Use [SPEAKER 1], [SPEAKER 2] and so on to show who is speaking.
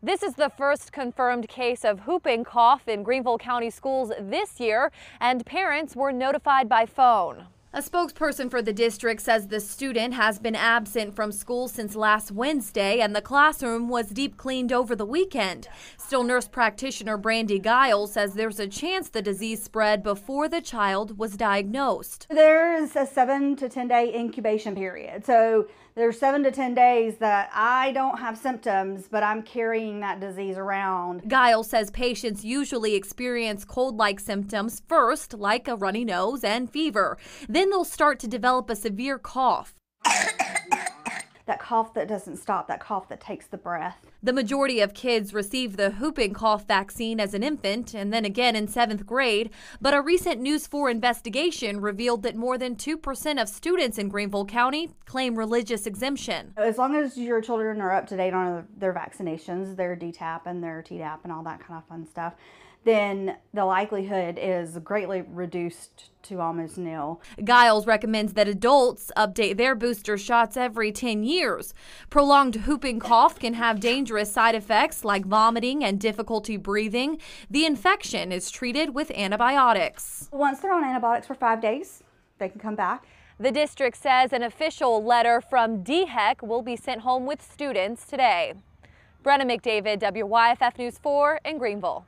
[SPEAKER 1] This is the first confirmed case of whooping cough in Greenville County schools this year, and parents were notified by phone. A spokesperson for the district says the student has been absent from school since last Wednesday and the classroom was deep cleaned over the weekend. Still, nurse practitioner Brandy Giles says there's a chance the disease spread before the child was diagnosed.
[SPEAKER 2] There's a 7 to 10 day incubation period. So there's 7 to 10 days that I don't have symptoms, but I'm carrying that disease around.
[SPEAKER 1] Giles says patients usually experience cold-like symptoms first, like a runny nose and fever. Then they'll start to develop a severe cough.
[SPEAKER 2] That cough that doesn't stop, that cough that takes the breath.
[SPEAKER 1] The majority of kids receive the whooping cough vaccine as an infant and then again in 7th grade. But a recent News 4 investigation revealed that more than 2% of students in Greenville County claim religious exemption.
[SPEAKER 2] As long as your children are up to date on their vaccinations, their DTaP and their Tdap and all that kind of fun stuff, then the likelihood is greatly reduced to almost nil.
[SPEAKER 1] Giles recommends that adults update their booster shots every 10 years. Prolonged whooping cough can have dangerous side effects like vomiting and difficulty breathing. The infection is treated with antibiotics.
[SPEAKER 2] Once they're on antibiotics for 5 days, they can come back.
[SPEAKER 1] The district says an official letter from DHEC will be sent home with students today. Brenna McDavid, WYFF News 4 in Greenville.